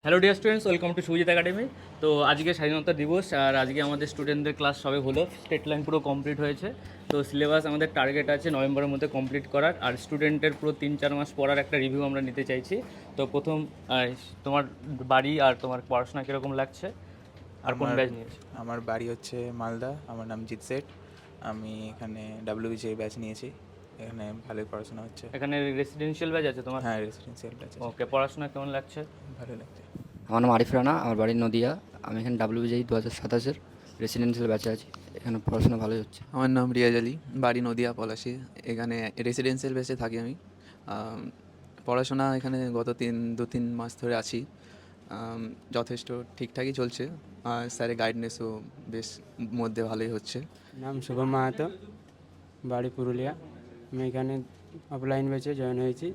Hello dear students, welcome to Sujit academy. তো আজকে স্বাধীনতা দিবস, আর আজকে আমাদের স্টুডেন্টদের ক্লাস সবে হলো, স্টেট লাইন পুরো কমপ্লিট হয়েছে। তো সিলেবাস আমাদের টার্গেট আছে নভেম্বরের মধ্যে কমপ্লিট করার, আর স্টুডেন্টের পুরো 3-4 মাস পড়ার একটা রিভিউ আমরা নিতে চাইছি। তো প্রথম তোমার বাড়ি আর তোমার পড়াশোনা কীরকম লাগছে, আর কোন আমার ব্যাচ নিয়েছে? আমার বাড়ি হচ্ছে মালদা। আমার নাম জিৎ শেঠ। আমি এখানে ডাব্লিউবিসি ব্যাচ নিয়েছি। এখানে ভালোই পড়াশোনা হচ্ছে। এখানে রেসিডেন্সিয়াল ব্যাচ আছে তোমার? হ্যাঁ, রেসিডেন্সিয়াল ব্যাচ আছে। ওকে, পড়াশোনা কেমন লাগছে? ভালো লাগছে। আমার নাম আরিফ রানা, আমার বাড়ি নদিয়া। আমি এখানে ডাব্লিউবিজেই 2027-এর রেসিডেন্সিয়াল ব্যাচে আছি। এখানে পড়াশোনা ভালোই হচ্ছে। আমার নাম রিয়াজ আলী, বাড়ি নদিয়া পলাশী। এখানে রেসিডেন্সিয়াল বেসে থাকি আমি। পড়াশোনা এখানে গত 2-3 মাস ধরে আছি। যথেষ্ট ঠিকঠাকই চলছে, আর স্যারের গাইডনেসও বেশ মধ্যে ভালোই হচ্ছে। নাম শুভম মাহাতো, বাড়ি পুরুলিয়া। আমি এখানে অফলাইন ব্যাচে জয়েন হয়েছি।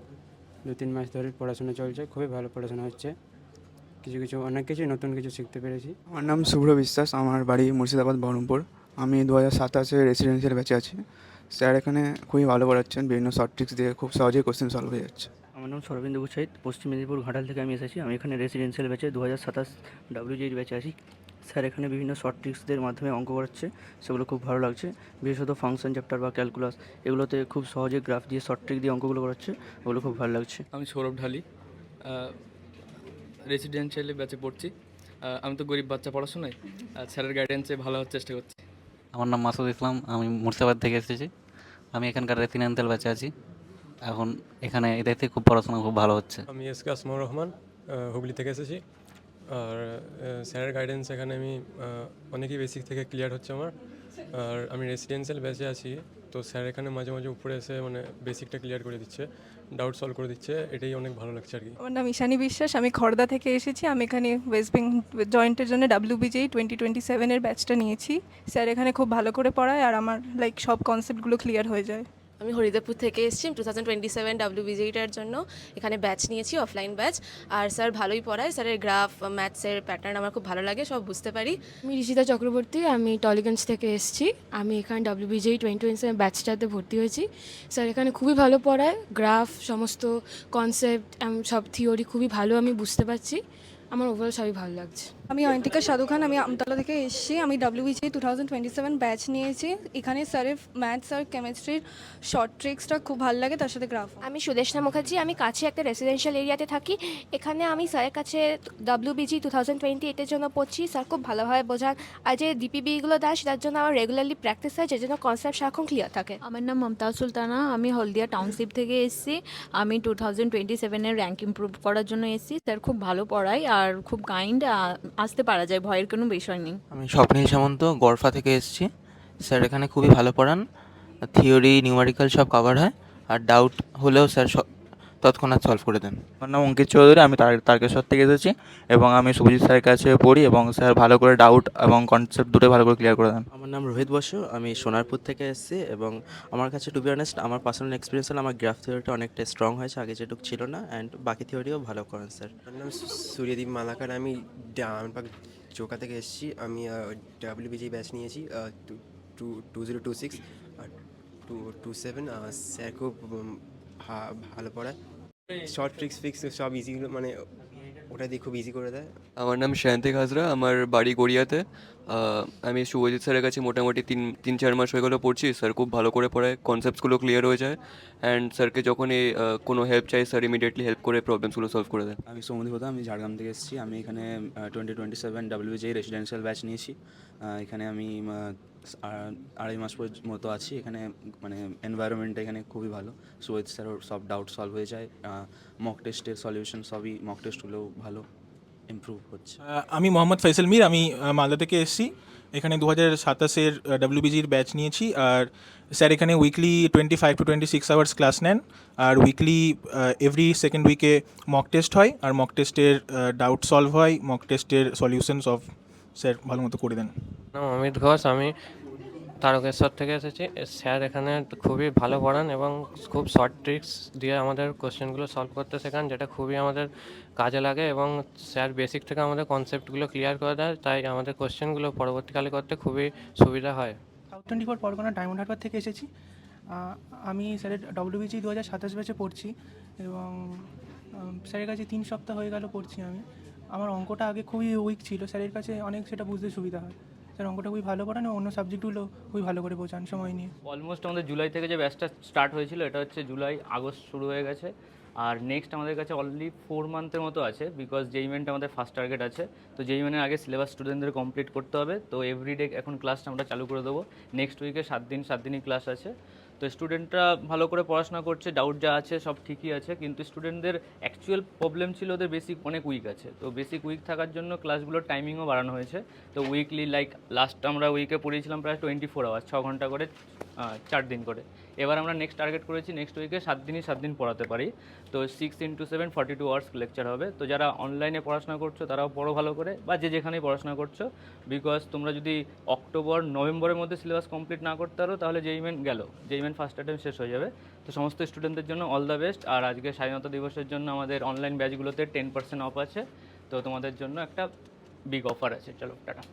2-3 মাস ধরে পড়াশোনা চলছে, খুবই ভালো পড়াশোনা হচ্ছে। অনেক কিছু নতুন কিছু শিখতে পেরেছি। আমার নাম শুভ্র বিশ্বাস, আমার বাড়ি মুর্শিদাবাদ বহরমপুর। আমি 2027 রেসিডেন্সিয়াল ব্যাচে আছি। স্যার এখানে খুবই ভালো পড়াচ্ছেন, বিভিন্ন শর্ট ট্রিক্স দিয়ে খুব সহজেই কোশ্চেন সলভ হয়ে যাচ্ছে। আমার নাম সরবিন্দু গুসাইত, পশ্চিম মেদিনীপুর ঘাটাল থেকে আমি এসেছি। আমি এখানে রেসিডেন্সিয়াল ব্যাচে 2027 ডাব্লিউজির ব্যাচে আছি। স্যার এখানে বিভিন্ন শর্ট ট্রিক্সদের মাধ্যমে অঙ্ক করাচ্ছে, সেগুলো খুব ভালো লাগছে। বিশেষত ফাংশন চ্যাপ্টার বা ক্যালকুলাস, এগুলোতে খুব সহজে গ্রাফ দিয়ে শর্ট ট্রিক দিয়ে অঙ্কগুলো করাচ্ছে, ওগুলো খুব ভালো লাগছে। আমি সৌরভ ঢালি, রেসিডেন্সিয়ালি ব্যাচে পড়ছি। আমি তো গরিব বাচ্চা, পড়াশোনায় স্যারের গাইডেন্সে ভালো হওয়ার চেষ্টা করছি। আমার নাম মাসুদ ইসলাম, আমি মুর্শিদাবাদ থেকে এসেছি। আমি এখানকার রেসিডেন্সিয়াল ব্যাচে আছি। এখন এখানে এদেরতে খুব পড়াশোনা খুব ভালো হচ্ছে। আমি এস কে আসমাউর রহমান, হুগলি থেকে এসেছি। আর স্যারের গাইডেন্স এখানে আমি অনেকই বেসিক থেকে ক্লিয়ার হচ্ছে আমার। আর আমি রেসিডেন্সিয়াল ব্যাচে আছি, তো স্যার এখানে মাঝে মাঝে উপরে এসে মানে বেসিকটা ক্লিয়ার করে দিচ্ছে, ডাউট সলভ করে দিচ্ছে, এটাই অনেক ভালো লাগছে আর কি। আমার নাম ঈশানী বিশ্বাস, আমি খড়দা থেকে এসেছি। আমি এখানে ওয়েস্ট বেঙ্গল জয়েন্টের জন্য ডাব্লিউবিজেই 2027-এর ব্যাচটা নিয়েছি। স্যার এখানে খুব ভালো করে পড়ায়, আর আমার সব কনসেপ্টগুলো ক্লিয়ার হয়ে যায়। আমি হরিদেবপুর থেকে এসেছি 2027 ডাব্লিউবিজেইটার জন্য। এখানে ব্যাচ নিয়েছি, অফলাইন ব্যাচ। আর স্যার ভালোই পড়ায়, স্যারের গ্রাফ, ম্যাথসের প্যাটার্ন আমার খুব ভালো লাগে, সব বুঝতে পারি। আমি ঋষিতা চক্রবর্তী, আমি টলিগঞ্জ থেকে এসেছি। আমি এখানে ডাব্লিউবিজেই 2027 ব্যাচটাতে ভর্তি হয়েছি। স্যার এখানে খুবই ভালো পড়ায়, গ্রাফ, সমস্ত কনসেপ্ট, সব থিওরি খুবই ভালো আমি বুঝতে পারছি। আমার ওভারঅল সবই ভালো লাগছে। আমি অয়ন্তিকা সাধু খান, আমি আমতলা থেকে এসেছি। আমি ডাব্লিউবিজেই 2027 ব্যাচ নিয়েছি। এখানে স্যারের ম্যাথস আর কেমিস্ট্রির শর্ট ট্রিক্সটা খুব ভালো লাগে, তার সাথে গ্রাফ। আমি সুদেশনা মুখার্জি, আমি কাছে একটা রেসিডেন্সিয়াল এরিয়াতে থাকি। এখানে আমি স্যারের কাছে ডাব্লিউবিজি 2028-এর জন্য পড়ছি। স্যার খুব ভালোভাবে বোঝান, আর যে ডিপিবিগুলো দেয় সেটার জন্য আমার রেগুলারলি প্র্যাকটিস হয়, যে জন্য কনসেপ্ট সারাক্ষণ ক্লিয়ার থাকে। আমার নাম মমতাজ সুলতানা, আমি হলদিয়া টাউনশিপ থেকে এসেছি। আমি 2027-এর র্যাঙ্ক ইমপ্রুভ করার জন্য এসেছি। স্যার খুব ভালো পড়ায় আর খুব কাইন্ড, আসতে পারা যায়, ভয়ের কোনো বিষয় নেই। আমি স্বপ্নীল সামন্ত, গড়ফা থেকে এসেছি। স্যার এখানে খুবই ভালো পড়ান, থিওরি নিউমেরিক্যাল সব কভার হয়, আর ডাউট হলেও স্যার তৎক্ষণাৎ সলভ করে দেন। আমার নাম অঙ্কিত চৌধুরী, আমি তারকেশ্বর থেকে এসেছি এবং আমি শুভজিৎ স্যারের কাছে পড়ি এবং স্যার ভালো করে ডাউট এবং কনসেপ্ট দুটোই ভালো করে ক্লিয়ার করে দেন। আমার নাম রোহিত বসু, আমি সোনারপুর থেকে এসেছি এবং আমার কাছে টু বি অনেস্ট আমার পার্সোনাল এক্সপিরিয়েন্স হলো আমার গ্রাফ থিওরিটা অনেকটা স্ট্রং হয়েছে, আগে যেটুকু ছিল না, অ্যান্ড বাকি থিওরিও ভালো করেন স্যার। আমার নাম সূর্যদীপ মালাকার, আমি ডানপাক চোকা থেকে এসেছি। আমি ডাব্লিউবিজি ব্যাচ নিয়েছি 2026 আর 27। স্যার খুব ভালো পড়ায়, শর্ট ট্রিক্স ফিক্স সব ইজি, মানে ওটা দিয়ে খুব ইজি করে দেয়। আমার নাম শান্তিক হাজরা, আমার বাড়ি গড়িয়াতে। আমি শুভজিৎ স্যারের কাছে মোটামুটি 3-4 মাস হয়ে গেলো পড়ছি। স্যার খুব ভালো করে পড়ায়, কনসেপ্টসগুলো ক্লিয়ার হয়ে যায়, অ্যান্ড স্যারকে যখনই কোনো হেল্প চাই স্যার ইমিডিয়েটলি হেল্প করে প্রবলেমসগুলো সলভ করে দেন। আমি সৌমদীপ হোতা, আমি ঝাড়গ্রাম থেকে এসেছি। আমি এখানে 2027 ডাব্লিউবিজেই রেসিডেন্সিয়াল ব্যাচ নিয়েছি। এখানে আমি 2.5 মাস মতো আছি। এখানে মানে এনভায়রনমেন্টটা এখানে খুবই ভালো। সুয়েদ স্যার সব ডাউট সলভ হয়ে যায়, মক টেস্টের সলিউশন সবই মক টেস্টগুলোও ভালো ইমপ্রুভ হচ্ছে। আমি মোহাম্মদ ফয়সাল মির, আমি মালদা থেকে এসেছি। এখানে 2027-এর ডাব্লিউবিজির ব্যাচ নিয়েছি। আর স্যার এখানে উইকলি 25 to 26 আওয়ার্স ক্লাস নেন, আর উইকলি এভরি সেকেন্ড উইকে মক টেস্ট হয়, আর মক টেস্টের ডাউট সলভ হয়, মক টেস্টের সলিউশন সব স্যার ভালো মতো করে দেন। নাম অমিত ঘোষ, আমি তারকেশ্বর থেকে এসেছি। স্যার এখানে খুবই ভালো পড়ান এবং খুব শর্ট ট্রিক্স দিয়ে আমাদের কোশ্চেনগুলো সলভ করতে শেখান, যেটা খুবই আমাদের কাজে লাগে, এবং স্যার বেসিক থেকে আমাদের কনসেপ্টগুলো ক্লিয়ার করে দেয়, তাই আমাদের কোশ্চেনগুলো পরবর্তীকালে করতে খুবই সুবিধা হয়। সাউথ 24 পরগনা ডায়মন্ড হারবার থেকে এসেছি। আমি স্যারের ডাব্লিউবিজি 2027 ব্যাচে পড়ছি এবং স্যারের কাছে 3 সপ্তাহ হয়ে গেল পড়ছি আমি। আমার অঙ্কটা আগে খুবই উইক ছিল, স্যারের কাছে অনেক সেটা বুঝতে সুবিধা হয়। স্যার অঙ্কটা খুবই ভালো পড়ান এবং অন্য সাবজেক্টগুলো খুবই ভালো করে বোঝান সময় নিয়ে। অলমোস্ট আমাদের জুলাই থেকে যে ব্যাচটা স্টার্ট হয়েছিল এটা হচ্ছে জুলাই আগস্ট শুরু হয়ে গেছে, আর নেক্সট আমাদের কাছে অনলি 4 মান্থের মতো আছে, বিকজ জেইমেন্ট আমাদের ফার্স্ট টার্গেট আছে। তো জেইমেন্টের আগে সিলেবাস স্টুডেন্টদের কমপ্লিট করতে হবে। তো এভরিডে এখন ক্লাসটা আমরা চালু করে দেবো। নেক্সট উইকে 7 দিনই ক্লাস আছে। তো স্টুডেন্টরা ভালো করে পড়াশোনা করছে, ডাউট যা আছে সব ঠিকই আছে, কিন্তু স্টুডেন্টদের অ্যাকচুয়াল প্রবলেম ছিল ওদের বেসিক অনেক উইক আছে। তো বেসিক উইক থাকার জন্য ক্লাসগুলোর টাইমিংও বাড়ানো হয়েছে। তো উইকলি লাইক লাস্ট আমরা উইকে পড়িয়েছিলাম প্রায় 24 আওয়ার্স, 6 ঘন্টা করে 4 দিন করে। এবার আমরা নেক্সট টার্গেট করেছি নেক্সট উইকে 7 দিন পড়াতে পারি। তো 6 × 7 42 আওয়ার্স লেকচার হবে। তো যারা অনলাইনে পড়াশোনা করছো তারাও পড়ো ভালো করে, বা যে যেখানেই পড়াশোনা করছো, বিকজ তোমরা যদি অক্টোবর নভেম্বরের মধ্যে সিলেবাস কমপ্লিট না করতে পারো তাহলে জেইমেন্ট গেল, জেইমেন্ট ফার্স্ট অ্যাটেম্প শেষ হয়ে যাবে। তো সমস্ত স্টুডেন্টদের জন্য অল দ্য বেস্ট। আর আজকে স্বাধীনতা দিবসের জন্য আমাদের অনলাইন ব্যাচগুলোতে 10% অফ আছে। তো তোমাদের জন্য একটা বিগ অফার আছে। চলো টাটা।